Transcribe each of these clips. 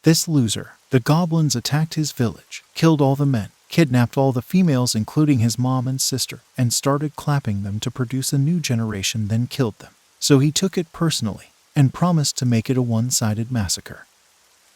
This loser, the goblins attacked his village, killed all the men, kidnapped all the females including his mom and sister, and started clapping them to produce a new generation, then killed them. So he took it personally and promised to make it a one-sided massacre.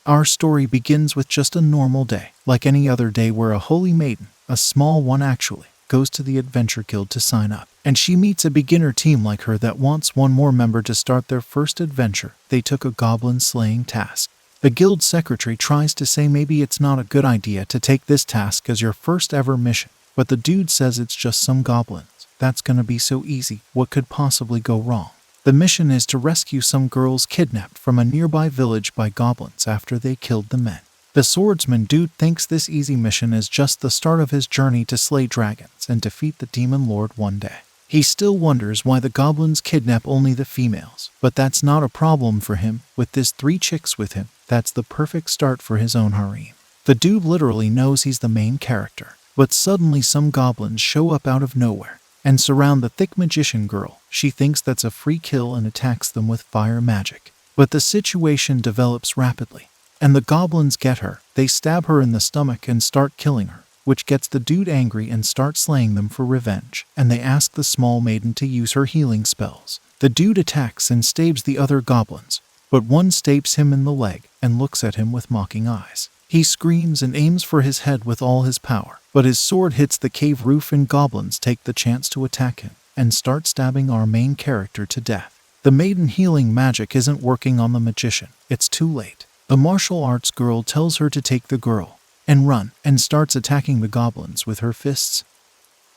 Our story begins with just a normal day, like any other day, where a holy maiden, a small one actually, goes to the adventure guild to sign up, and she meets a beginner team like her that wants one more member to start their first adventure. They took a goblin slaying task. The guild secretary tries to say maybe it's not a good idea to take this task as your first ever mission, but the dude says it's just some goblins. That's gonna be so easy, what could possibly go wrong? The mission is to rescue some girls kidnapped from a nearby village by goblins after they killed the men. The swordsman dude thinks this easy mission is just the start of his journey to slay dragons and defeat the demon lord one day. He still wonders why the goblins kidnap only the females, but that's not a problem for him. With this 3 chicks with him, that's the perfect start for his own harem. The dude literally knows he's the main character, but suddenly some goblins show up out of nowhere and surround the thick magician girl. She thinks that's a free kill and attacks them with fire magic. But the situation develops rapidly, and the goblins get her. They stab her in the stomach and start killing her, which gets the dude angry and starts slaying them for revenge, and they ask the small maiden to use her healing spells. The dude attacks and stabs the other goblins, but one stabs him in the leg and looks at him with mocking eyes. He screams and aims for his head with all his power, but his sword hits the cave roof and goblins take the chance to attack him and start stabbing our main character to death. The maiden healing magic isn't working on the magician. It's too late. The martial arts girl tells her to take the girl and run, and starts attacking the goblins with her fists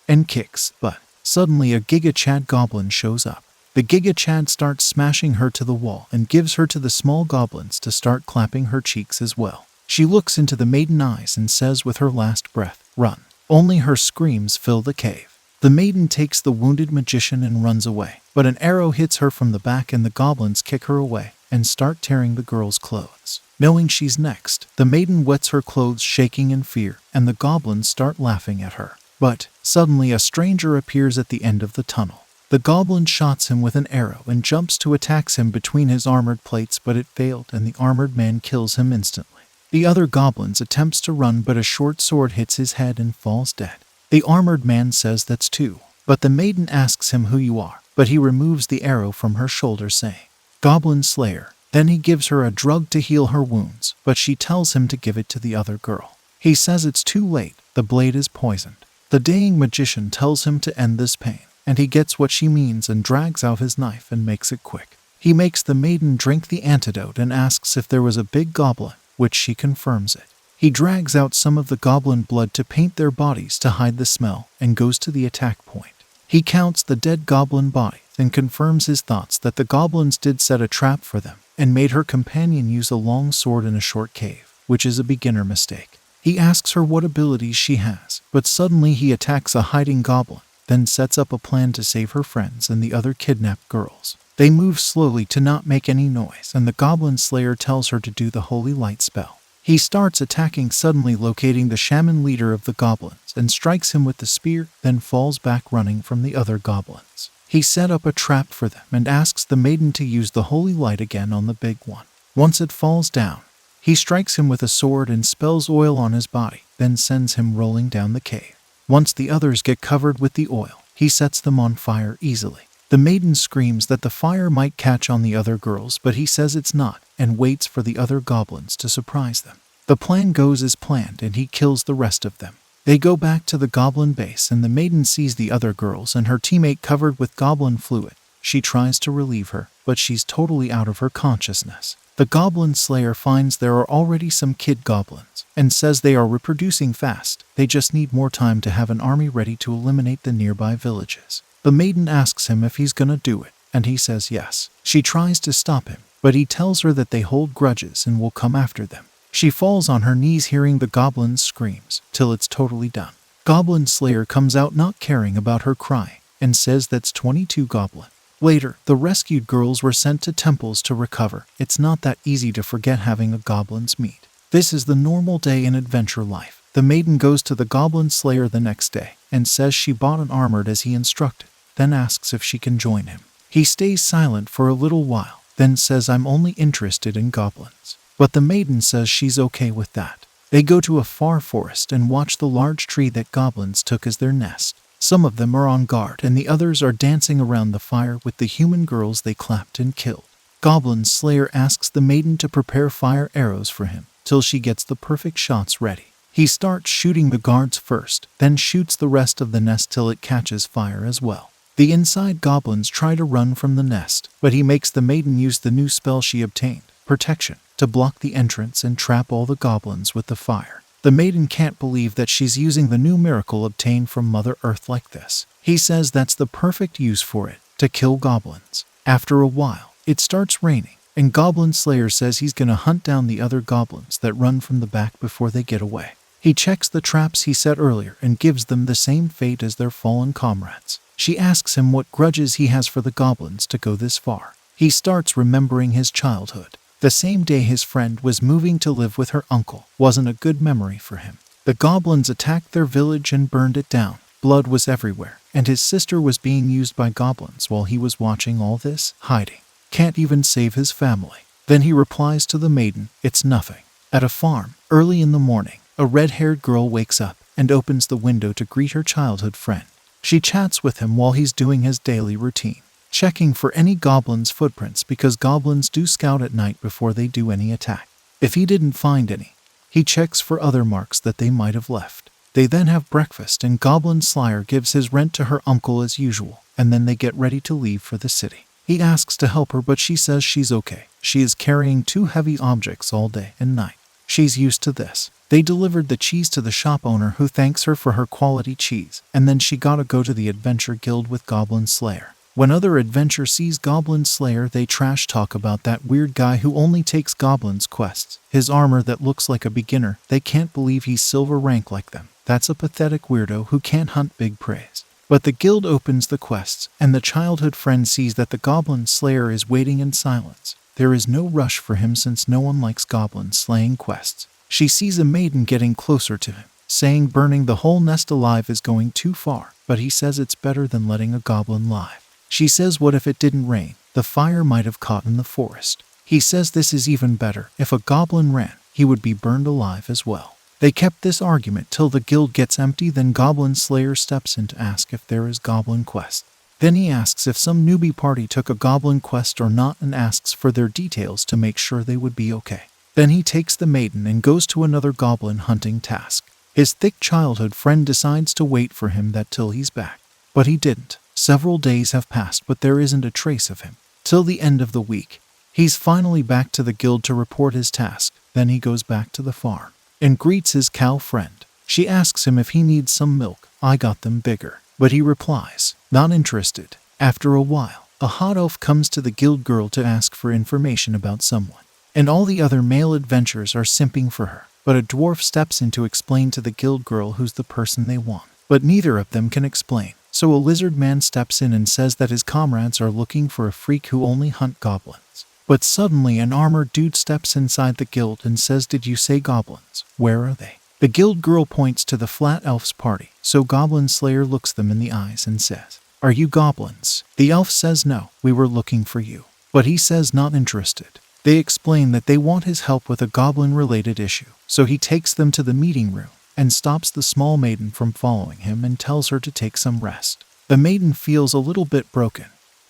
and kicks, but suddenly a Giga Chad goblin shows up. The Giga Chad starts smashing her to the wall and gives her to the small goblins to start clapping her cheeks as well. She looks into the maiden eyes and says with her last breath, "Run." Only her screams fill the cave. The maiden takes the wounded magician and runs away, but an arrow hits her from the back and the goblins kick her away and start tearing the girl's clothes. Knowing she's next, the maiden wets her clothes, shaking in fear, and the goblins start laughing at her. But suddenly a stranger appears at the end of the tunnel. The goblin shots him with an arrow and jumps to attack him between his armored plates, but it failed and the armored man kills him instantly. The other goblins attempts to run, but a short sword hits his head and falls dead. The armored man says that's two, but the maiden asks him who you are, but he removes the arrow from her shoulder saying, "Goblin Slayer." Then he gives her a drug to heal her wounds, but she tells him to give it to the other girl. He says it's too late, the blade is poisoned. The dying magician tells him to end this pain, and he gets what she means and drags out his knife and makes it quick. He makes the maiden drink the antidote and asks if there was a big goblin, which she confirms it. He drags out some of the goblin blood to paint their bodies to hide the smell and goes to the attack point. He counts the dead goblin bodies and confirms his thoughts that the goblins did set a trap for them and made her companion use a long sword in a short cave, which is a beginner mistake. He asks her what abilities she has, but suddenly he attacks a hiding goblin, then sets up a plan to save her friends and the other kidnapped girls. They move slowly to not make any noise, and the Goblin Slayer tells her to do the Holy Light spell. He starts attacking, suddenly locating the shaman leader of the goblins and strikes him with the spear, then falls back running from the other goblins. He set up a trap for them and asks the maiden to use the Holy Light again on the big one. Once it falls down, he strikes him with a sword and spells oil on his body, then sends him rolling down the cave. Once the others get covered with the oil, he sets them on fire easily. The maiden screams that the fire might catch on the other girls, but he says it's not and waits for the other goblins to surprise them. The plan goes as planned and he kills the rest of them. They go back to the goblin base and the maiden sees the other girls and her teammate covered with goblin fluid. She tries to relieve her, but she's totally out of her consciousness. The Goblin Slayer finds there are already some kid goblins and says they are reproducing fast. They just need more time to have an army ready to eliminate the nearby villages. The maiden asks him if he's gonna do it, and he says yes. She tries to stop him, but he tells her that they hold grudges and will come after them. She falls on her knees hearing the goblins' screams, till it's totally done. Goblin Slayer comes out not caring about her crying, and says that's 22 goblin. Later, the rescued girls were sent to temples to recover. It's not that easy to forget having a goblin's meat. This is the normal day in adventure life. The maiden goes to the Goblin Slayer the next day, and says she bought an armored as he instructed, then asks if she can join him. He stays silent for a little while, then says I'm only interested in goblins. but the maiden says she's okay with that. They go to a far forest and watch the large tree that goblins took as their nest. Some of them are on guard and the others are dancing around the fire with the human girls they clapped and killed. Goblin Slayer asks the maiden to prepare fire arrows for him till she gets the perfect shots ready. He starts shooting the guards first, then shoots the rest of the nest till it catches fire as well. The inside goblins try to run from the nest, but he makes the maiden use the new spell she obtained, Protection, to block the entrance and trap all the goblins with the fire. The maiden can't believe that she's using the new miracle obtained from Mother Earth like this. He says that's the perfect use for it, to kill goblins. After a while, it starts raining, and Goblin Slayer says he's gonna hunt down the other goblins that run from the back before they get away. He checks the traps he set earlier and gives them the same fate as their fallen comrades. She asks him what grudges he has for the goblins to go this far. He starts remembering his childhood. The same day his friend was moving to live with her uncle wasn't a good memory for him. The goblins attacked their village and burned it down. Blood was everywhere, and his sister was being used by goblins while he was watching all this, hiding. Can't even save his family. Then he replies to the maiden, "It's nothing." At a farm, early in the morning, a red-haired girl wakes up and opens the window to greet her childhood friend. She chats with him while he's doing his daily routine, checking for any goblins' footprints because goblins do scout at night before they do any attack. If he didn't find any, he checks for other marks that they might have left. They then have breakfast and Goblin Slayer gives his rent to her uncle as usual, and then they get ready to leave for the city. He asks to help her but she says she's okay. She is carrying 2 heavy objects all day and night. She's used to this. They delivered the cheese to the shop owner who thanks her for her quality cheese, and then she gotta go to the adventure guild with Goblin Slayer. When other adventure sees Goblin Slayer, they trash talk about that weird guy who only takes goblins' quests. His armor that looks like a beginner, they can't believe he's silver rank like them. That's a pathetic weirdo who can't hunt big preys. But the guild opens the quests, and the childhood friend sees that the Goblin Slayer is waiting in silence. There is no rush for him since no one likes goblin slaying quests. She sees a maiden getting closer to him, saying burning the whole nest alive is going too far, but he says it's better than letting a goblin live. She says what if it didn't rain? The fire might have caught in the forest. He says this is even better. If a goblin ran, he would be burned alive as well. They kept this argument till the guild gets empty, then Goblin Slayer steps in to ask if there is goblin quest. Then he asks if some newbie party took a goblin quest or not and asks for their details to make sure they would be okay. Then he takes the maiden and goes to another goblin hunting task. His thick childhood friend decides to wait for him that till he's back. But he didn't. Several days have passed but there isn't a trace of him. Till the end of the week, he's finally back to the guild to report his task. Then he goes back to the farm and greets his cow friend. She asks him if he needs some milk. I got them bigger. But he replies, not interested. After a while, a hot elf comes to the guild girl to ask for information about someone. And all the other male adventurers are simping for her. But a dwarf steps in to explain to the guild girl who's the person they want. But neither of them can explain. So a lizard man steps in and says that his comrades are looking for a freak who only hunt goblins. But suddenly an armored dude steps inside the guild and says, "Did you say goblins? Where are they?" The guild girl points to the flat elf's party, so Goblin Slayer looks them in the eyes and says, "Are you goblins?" The elf says no, we were looking for you. But he says not interested. They explain that they want his help with a goblin-related issue, so he takes them to the meeting room and stops the small maiden from following him and tells her to take some rest. The maiden feels a little bit broken,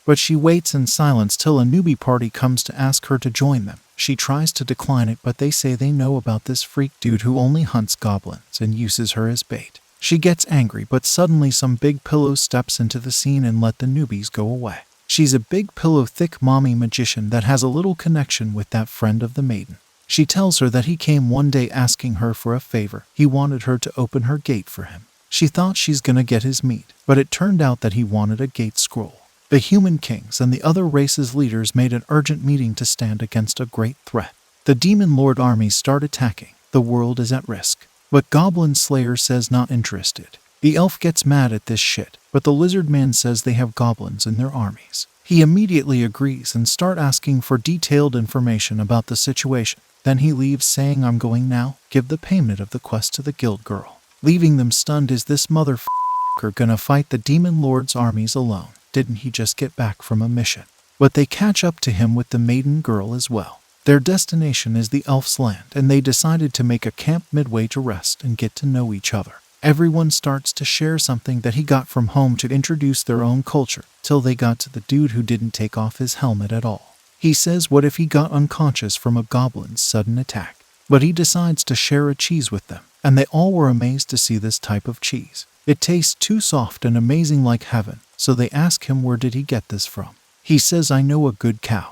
but she waits in silence till a newbie party comes to ask her to join them. She tries to decline it, but they say they know about this freak dude who only hunts goblins and uses her as bait. She gets angry, but suddenly some big pillow steps into the scene and let the newbies go away. She's a big pillow thick mommy magician that has a little connection with that friend of the maiden. She tells her that he came one day asking her for a favor. He wanted her to open her gate for him. She thought she's gonna get his meat, but it turned out that he wanted a gate scroll. The human kings and the other races' leaders made an urgent meeting to stand against a great threat. The demon lord armies start attacking. The world is at risk. But Goblin Slayer says not interested. The elf gets mad at this shit, but the lizard man says they have goblins in their armies. He immediately agrees and start asking for detailed information about the situation. Then he leaves saying, "I'm going now, give the payment of the quest to the guild girl." Leaving them stunned, is this motherfucker gonna fight the demon lord's armies alone? Didn't he just get back from a mission? But they catch up to him with the maiden girl as well. Their destination is the elf's land, and they decided to make a camp midway to rest and get to know each other. Everyone starts to share something that he got from home to introduce their own culture, till they got to the dude who didn't take off his helmet at all. He says what if he got unconscious from a goblin's sudden attack, but he decides to share a cheese with them, and they all were amazed to see this type of cheese. It tastes too soft and amazing like heaven, so they ask him where did he get this from. He says, I know a good cow.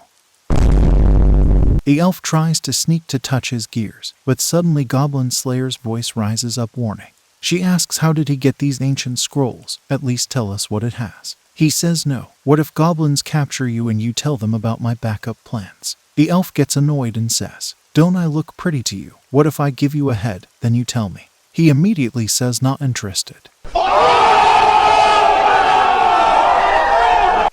The elf tries to sneak to touch his gears, but suddenly Goblin Slayer's voice rises up warning. She asks how did he get these ancient scrolls, at least tell us what it has. He says no, what if goblins capture you and you tell them about my backup plans? The elf gets annoyed and says, don't I look pretty to you? What if I give you a head, then you tell me? He immediately says not interested.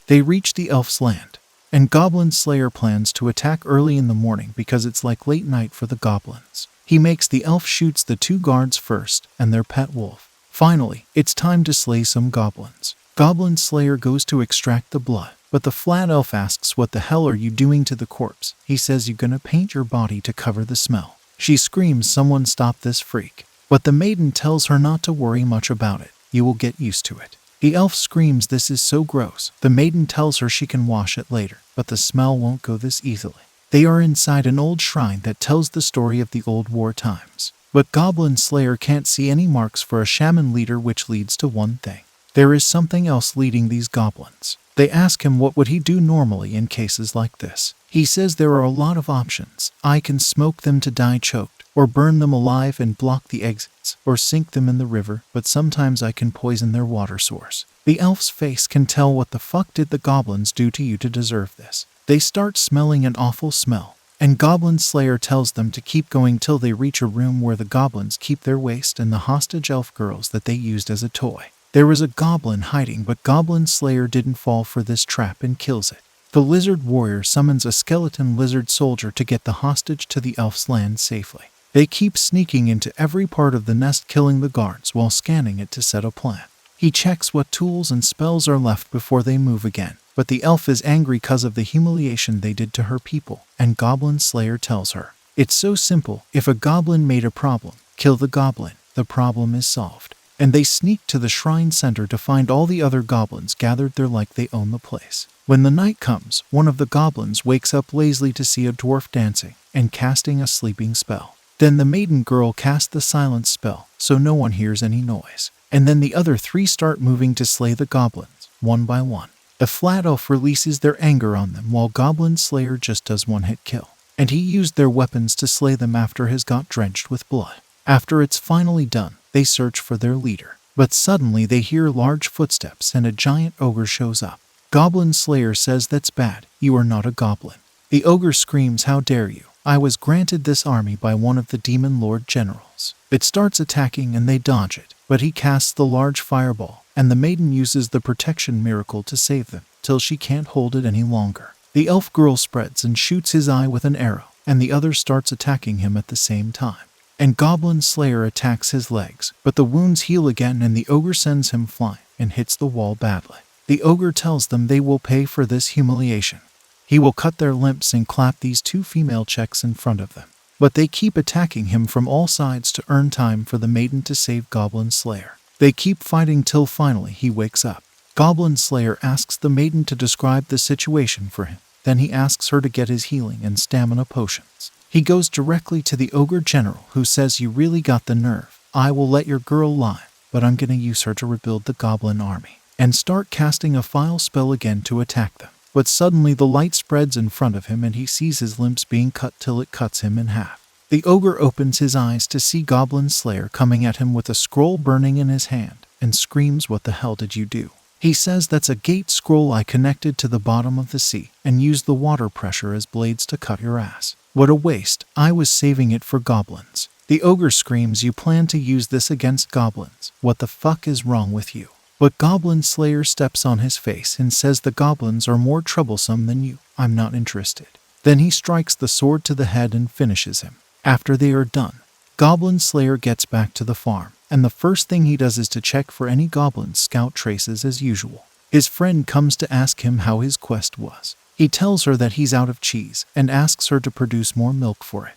They reach the elf's land, and Goblin Slayer plans to attack early in the morning because it's like late night for the goblins. He makes the elf shoots the 2 guards first and their pet wolf. Finally, it's time to slay some goblins. Goblin Slayer goes to extract the blood, but the flat elf asks what the hell are you doing to the corpse? He says you gonna paint your body to cover the smell. She screams someone stop this freak, but the maiden tells her not to worry much about it, you will get used to it. The elf screams this is so gross. The maiden tells her she can wash it later, but the smell won't go this easily. They are inside an old shrine that tells the story of the old war times. But Goblin Slayer can't see any marks for a shaman leader, which leads to one thing. There is something else leading these goblins. They ask him what would he do normally in cases like this. He says there are a lot of options. I can smoke them to die choked, or burn them alive and block the exits, or sink them in the river, but sometimes I can poison their water source. The elf's face can tell what the fuck did the goblins do to you to deserve this. They start smelling an awful smell, and Goblin Slayer tells them to keep going till they reach a room where the goblins keep their waste and the hostage elf girls that they used as a toy. There was a goblin hiding, but Goblin Slayer didn't fall for this trap and kills it. The lizard warrior summons a skeleton lizard soldier to get the hostage to the elf's land safely. They keep sneaking into every part of the nest, killing the guards while scanning it to set a plan. He checks what tools and spells are left before they move again. But the elf is angry because of the humiliation they did to her people, and Goblin Slayer tells her, it's so simple, if a goblin made a problem, kill the goblin, the problem is solved. And they sneak to the shrine center to find all the other goblins gathered there like they own the place. When the night comes, one of the goblins wakes up lazily to see a dwarf dancing and casting a sleeping spell. Then the maiden girl casts the silence spell, so no one hears any noise. And then the other 3 start moving to slay the goblins, one by one. The flat elf releases their anger on them while Goblin Slayer just does one hit kill. And he used their weapons to slay them after his got drenched with blood. After it's finally done, they search for their leader. But suddenly they hear large footsteps and a giant ogre shows up. Goblin Slayer says that's bad, you are not a goblin. The ogre screams how dare you, I was granted this army by one of the demon lord generals. It starts attacking and they dodge it, but he casts the large fireball, and the maiden uses the protection miracle to save them, till she can't hold it any longer. The elf girl spreads and shoots his eye with an arrow, and the other starts attacking him at the same time. And Goblin Slayer attacks his legs, but the wounds heal again and the ogre sends him flying and hits the wall badly. The ogre tells them they will pay for this humiliation. He will cut their limbs and clap these 2 female checks in front of them. But they keep attacking him from all sides to earn time for the maiden to save Goblin Slayer. They keep fighting till finally he wakes up. Goblin Slayer asks the maiden to describe the situation for him. Then he asks her to get his healing and stamina potions. He goes directly to the ogre general, who says you really got the nerve. I will let your girl live, but I'm gonna use her to rebuild the goblin army. And start casting a file spell again to attack them. But suddenly the light spreads in front of him and he sees his limbs being cut till it cuts him in half. The ogre opens his eyes to see Goblin Slayer coming at him with a scroll burning in his hand and screams, what the hell did you do? He says that's a gate scroll I connected to the bottom of the sea and used the water pressure as blades to cut your ass. What a waste, I was saving it for goblins. The ogre screams, you plan to use this against goblins, what the fuck is wrong with you? But Goblin Slayer steps on his face and says the goblins are more troublesome than you, I'm not interested. Then he strikes the sword to the head and finishes him. After they are done, Goblin Slayer gets back to the farm, and the first thing he does is to check for any goblin scout traces as usual. His friend comes to ask him how his quest was. He tells her that he's out of cheese and asks her to produce more milk for it.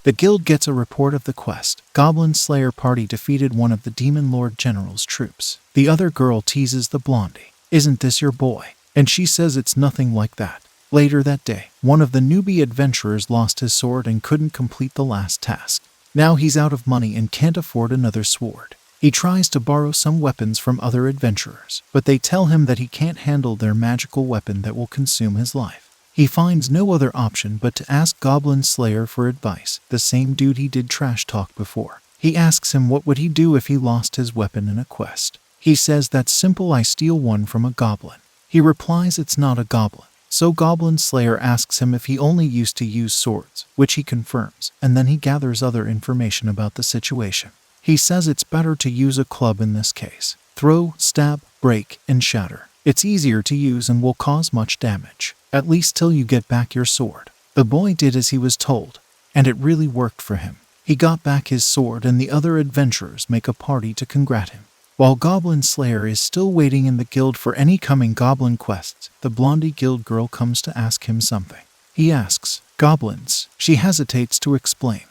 The guild gets a report of the quest. Goblin Slayer party defeated one of the Demon Lord General's troops. The other girl teases the blondie. "Isn't this your boy?" And she says it's nothing like that. Later that day, one of the newbie adventurers lost his sword and couldn't complete the last task. Now he's out of money and can't afford another sword. He tries to borrow some weapons from other adventurers, but they tell him that he can't handle their magical weapon that will consume his life. He finds no other option but to ask Goblin Slayer for advice, the same dude he did trash talk before. He asks him what would he do if he lost his weapon in a quest. He says that's simple, I steal one from a goblin. He replies it's not a goblin. So Goblin Slayer asks him if he only used to use swords, which he confirms, and then he gathers other information about the situation. He says it's better to use a club in this case. Throw, stab, break, and shatter. It's easier to use and will cause much damage, at least till you get back your sword. The boy did as he was told, and it really worked for him. He got back his sword and the other adventurers make a party to congratulate him. While Goblin Slayer is still waiting in the guild for any coming goblin quests, the blondie guild girl comes to ask him something. He asks, "Goblins?" She hesitates to explain,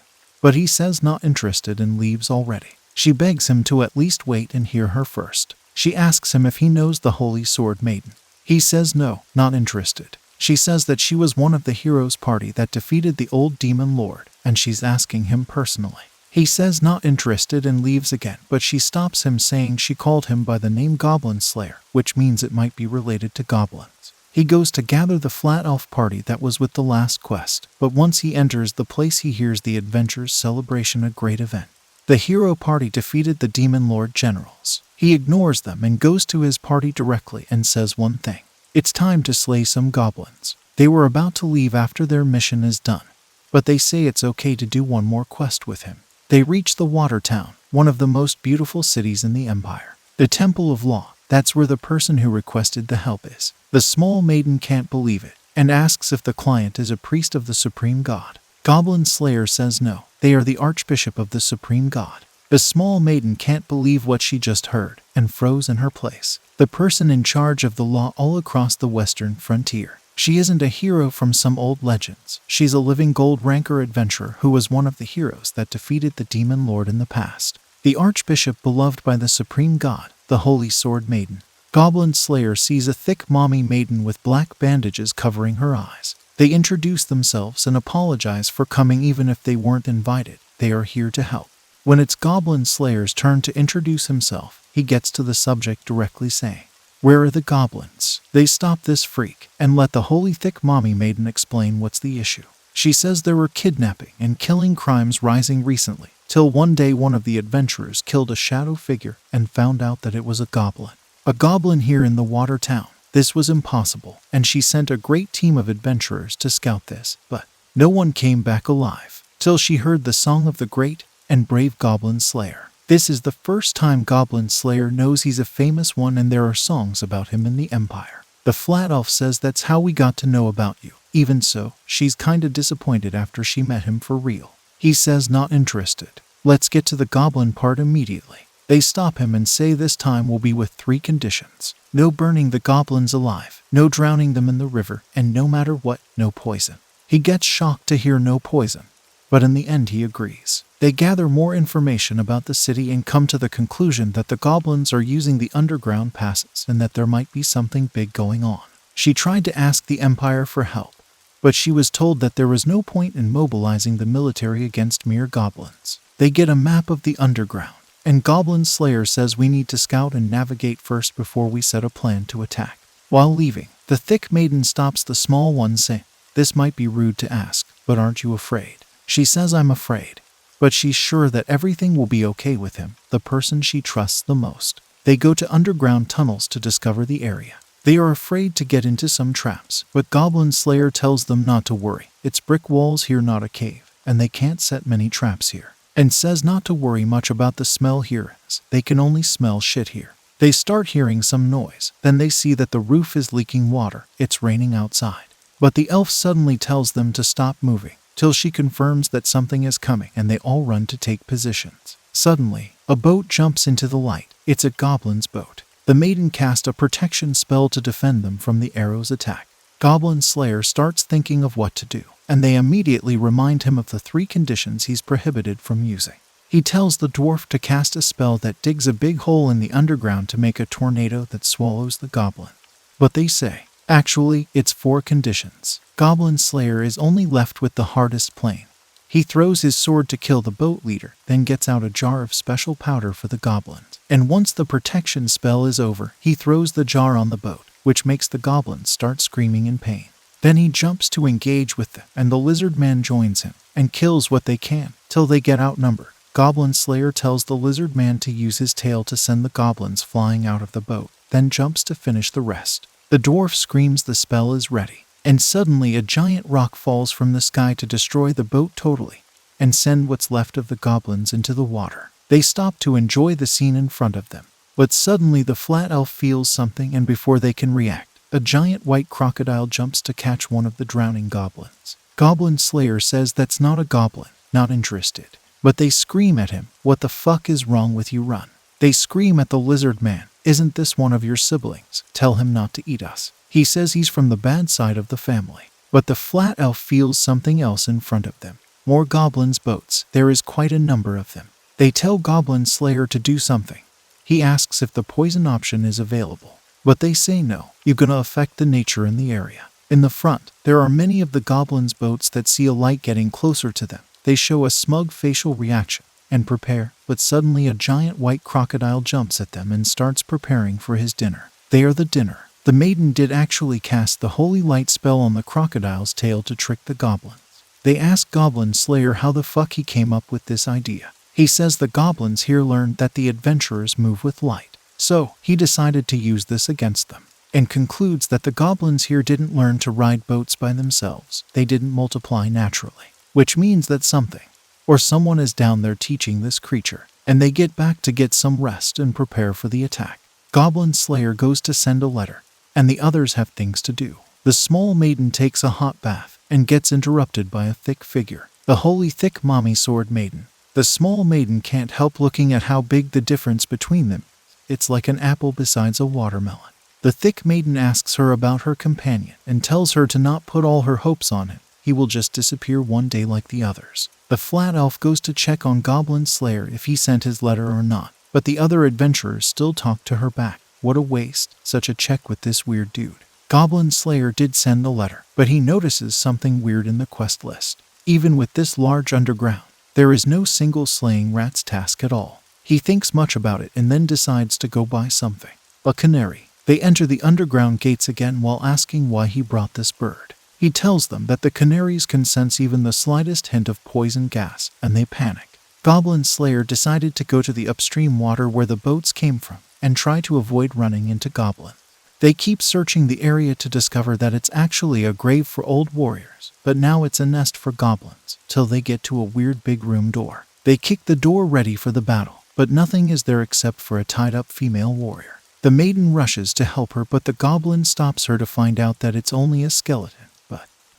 but he says not interested and leaves already. She begs him to at least wait and hear her first. She asks him if he knows the Holy Sword Maiden. He says no, not interested. She says that she was one of the heroes' party that defeated the old demon lord, and she's asking him personally. He says not interested and leaves again, but she stops him saying she called him by the name Goblin Slayer, which means it might be related to goblins. He goes to gather the flat elf party that was with the last quest, but once he enters the place he hears the adventurers' celebration, a great event. The hero party defeated the Demon Lord Generals. He ignores them and goes to his party directly and says one thing. It's time to slay some goblins. They were about to leave after their mission is done, but they say it's okay to do one more quest with him. They reach the Water Town, one of the most beautiful cities in the Empire. The Temple of Law, that's where the person who requested the help is. The small maiden can't believe it, and asks if the client is a priest of the Supreme God. Goblin Slayer says no, they are the Archbishop of the Supreme God. The small maiden can't believe what she just heard, and froze in her place. The person in charge of the law all across the western frontier. She isn't a hero from some old legends. She's a living gold ranker adventurer who was one of the heroes that defeated the Demon Lord in the past. The Archbishop beloved by the Supreme God, the Holy Sword Maiden. Goblin Slayer sees a thick mommy maiden with black bandages covering her eyes. They introduce themselves and apologize for coming even if they weren't invited. They are here to help. When it's Goblin Slayer's turn to introduce himself, he gets to the subject directly saying, "Where are the goblins?" They stop this freak and let the holy thick mommy maiden explain what's the issue. She says there were kidnapping and killing crimes rising recently, till one day one of the adventurers killed a shadow figure and found out that it was a goblin. A goblin here in the Water Town. This was impossible, and she sent a great team of adventurers to scout this, but no one came back alive, till she heard the song of the great and brave Goblin Slayer. This is the first time Goblin Slayer knows he's a famous one, and there are songs about him in the Empire. The Flat Elf says that's how we got to know about you. Even so, she's kinda disappointed after she met him for real. He says not interested. Let's get to the goblin part immediately. They stop him and say this time will be with 3 conditions. No burning the goblins alive, no drowning them in the river, and no matter what, no poison. He gets shocked to hear no poison, but in the end he agrees. They gather more information about the city and come to the conclusion that the goblins are using the underground passes and that there might be something big going on. She tried to ask the Empire for help, but she was told that there was no point in mobilizing the military against mere goblins. They get a map of the underground, and Goblin Slayer says we need to scout and navigate first before we set a plan to attack. While leaving, the thick maiden stops the small one saying, "This might be rude to ask, but aren't you afraid?" She says I'm afraid, but she's sure that everything will be okay with him, the person she trusts the most. They go to underground tunnels to discover the area. They are afraid to get into some traps, but Goblin Slayer tells them not to worry. It's brick walls here, not a cave, and they can't set many traps here. And says not to worry much about the smell here, as they can only smell shit here. They start hearing some noise, then they see that the roof is leaking water. It's raining outside. But the elf suddenly tells them to stop moving, till she confirms that something is coming, and they all run to take positions. Suddenly, a boat jumps into the light. It's a goblin's boat. The maiden cast a protection spell to defend them from the arrow's attack. Goblin Slayer starts thinking of what to do, and they immediately remind him of the 3 conditions he's prohibited from using. He tells the dwarf to cast a spell that digs a big hole in the underground to make a tornado that swallows the goblin. But they say, actually, it's 4 conditions. Goblin Slayer is only left with the hardest plane. He throws his sword to kill the boat leader, then gets out a jar of special powder for the goblins. And once the protection spell is over, he throws the jar on the boat, which makes the goblins start screaming in pain. Then he jumps to engage with them, and the lizard man joins him, and kills what they can, till they get outnumbered. Goblin Slayer tells the lizard man to use his tail to send the goblins flying out of the boat, then jumps to finish the rest. The dwarf screams the spell is ready, and suddenly a giant rock falls from the sky to destroy the boat totally, and send what's left of the goblins into the water. They stop to enjoy the scene in front of them, but suddenly the flat elf feels something, and before they can react, a giant white crocodile jumps to catch one of the drowning goblins. Goblin Slayer says that's not a goblin, not interested. But they scream at him, "What the fuck is wrong with you, run?" They scream at the lizard man, "Isn't this one of your siblings? Tell him not to eat us. He says he's from the bad side of the family." But the flat elf feels something else in front of them. More goblins' boats. There is quite a number of them. They tell Goblin Slayer to do something. He asks if the poison option is available. But they say no, you're gonna affect the nature in the area. In the front, there are many of the goblins' boats that see a light getting closer to them. They show a smug facial reaction and prepare, but suddenly a giant white crocodile jumps at them and starts preparing for his dinner. They are the dinner. The maiden did actually cast the holy light spell on the crocodile's tail to trick the goblins. They ask Goblin Slayer how the fuck he came up with this idea. He says the goblins here learned that the adventurers move with light, so he decided to use this against them, and concludes that the goblins here didn't learn to ride boats by themselves. They didn't multiply naturally. Which means that something, or someone is down there teaching this creature, and they get back to get some rest and prepare for the attack. Goblin Slayer goes to send a letter, and the others have things to do. The small maiden takes a hot bath, and gets interrupted by a thick figure, the holy thick mommy sword maiden. The small maiden can't help looking at how big the difference between them. It's like an apple besides a watermelon. The thick maiden asks her about her companion, and tells her to not put all her hopes on him. He will just disappear one day like the others. The flat elf goes to check on Goblin Slayer if he sent his letter or not, but the other adventurers still talk to her back. What a waste, such a check with this weird dude. Goblin Slayer did send the letter, but he notices something weird in the quest list. Even with this large underground, there is no single slaying rats task at all. He thinks much about it and then decides to go buy something. A canary. They enter the underground gates again while asking why he brought this bird. He tells them that the canaries can sense even the slightest hint of poison gas, and they panic. Goblin Slayer decided to go to the upstream water where the boats came from, and try to avoid running into goblins. They keep searching the area to discover that it's actually a grave for old warriors, but now it's a nest for goblins, till they get to a weird big room door. They kick the door ready for the battle, but nothing is there except for a tied-up female warrior. The maiden rushes to help her, but the goblin stops her to find out that it's only a skeleton.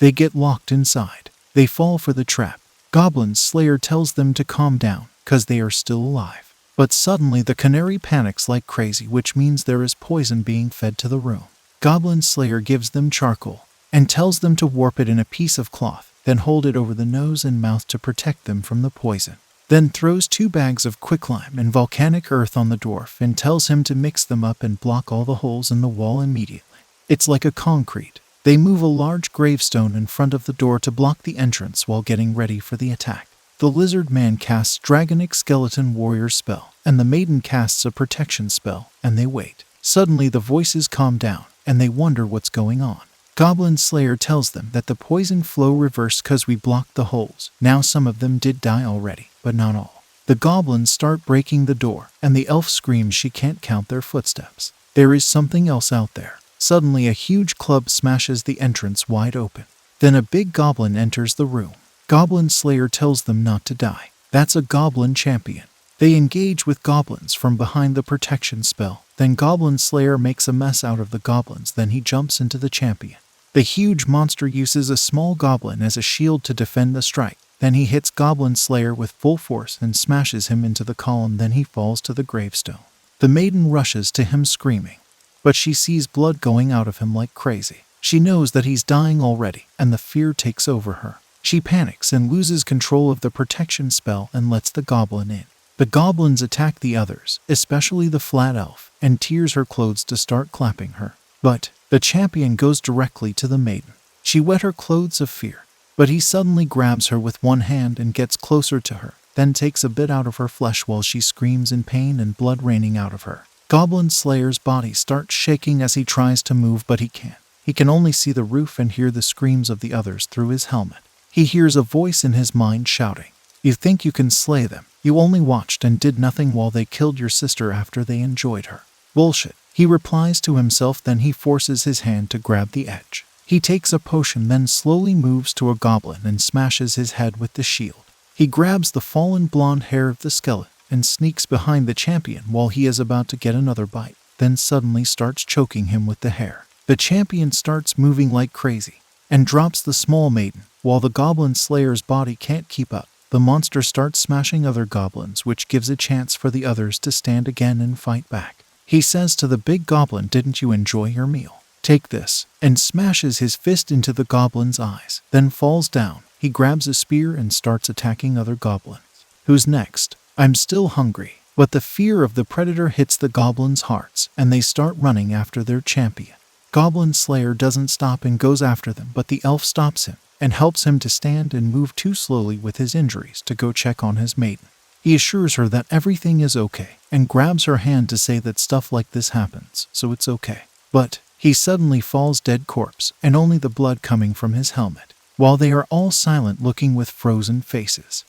They get locked inside. They fall for the trap. Goblin Slayer tells them to calm down, cause they are still alive. But suddenly the canary panics like crazy, which means there is poison being fed to the room. Goblin Slayer gives them charcoal, and tells them to warp it in a piece of cloth, then hold it over the nose and mouth to protect them from the poison. Then throws 2 bags of quicklime and volcanic earth on the dwarf and tells him to mix them up and block all the holes in the wall immediately. It's like a concrete. They move a large gravestone in front of the door to block the entrance while getting ready for the attack. The lizard man casts Dragonic Skeleton Warrior spell, and the maiden casts a protection spell, and they wait. Suddenly the voices calm down, and they wonder what's going on. Goblin Slayer tells them that the poison flow reversed cause we blocked the holes. Now some of them did die already, but not all. The goblins start breaking the door, and the elf screams she can't count their footsteps. There is something else out there. Suddenly a huge club smashes the entrance wide open. Then a big goblin enters the room. Goblin Slayer tells them not to die. That's a goblin champion. They engage with goblins from behind the protection spell. Then Goblin Slayer makes a mess out of the goblins, then he jumps into the champion. The huge monster uses a small goblin as a shield to defend the strike. Then he hits Goblin Slayer with full force and smashes him into the column, then he falls to the gravestone. The maiden rushes to him screaming, but she sees blood going out of him like crazy. She knows that he's dying already, and the fear takes over her. She panics and loses control of the protection spell and lets the goblin in. The goblins attack the others, especially the flat elf, and tears her clothes to start clapping her. But the champion goes directly to the maiden. She wet her clothes of fear, but he suddenly grabs her with one hand and gets closer to her, then takes a bit out of her flesh while she screams in pain and blood raining out of her. Goblin Slayer's body starts shaking as he tries to move, but he can't. He can only see the roof and hear the screams of the others through his helmet. He hears a voice in his mind shouting, "You think you can slay them? You only watched and did nothing while they killed your sister after they enjoyed her." "Bullshit," he replies to himself. Then he forces his hand to grab the edge. He takes a potion, then slowly moves to a goblin and smashes his head with the shield. He grabs the fallen blonde hair of the skeleton and sneaks behind the champion while he is about to get another bite, then suddenly starts choking him with the hair. The champion starts moving like crazy and drops the small maiden. While the goblin slayer's body can't keep up, the monster starts smashing other goblins, which gives a chance for the others to stand again and fight back. He says to the big goblin, "Didn't you enjoy your meal? Take this," and smashes his fist into the goblin's eyes, then falls down. He grabs a spear and starts attacking other goblins. Who's next? I'm still hungry. But the fear of the predator hits the goblins' hearts, and they start running after their champion. Goblin Slayer doesn't stop and goes after them, but the elf stops him and helps him to stand and move too slowly with his injuries to go check on his maiden. He assures her that everything is okay and grabs her hand to say that stuff like this happens, so it's okay. But he suddenly falls dead corpse, and only the blood coming from his helmet, while they are all silent looking with frozen faces.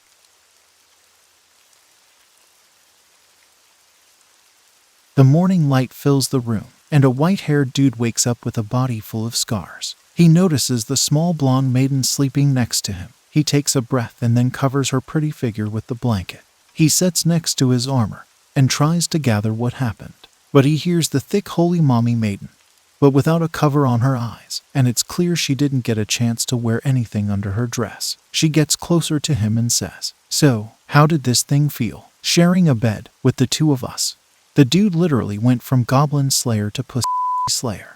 The morning light fills the room, and a white-haired dude wakes up with a body full of scars. He notices the small blonde maiden sleeping next to him. He takes a breath and then covers her pretty figure with the blanket. He sits next to his armor and tries to gather what happened. But he hears the thick holy mommy maiden, but without a cover on her eyes, and it's clear she didn't get a chance to wear anything under her dress. She gets closer to him and says, "So, how did this thing feel, sharing a bed with the two of us?" The dude literally went from Goblin Slayer to Pussy Slayer.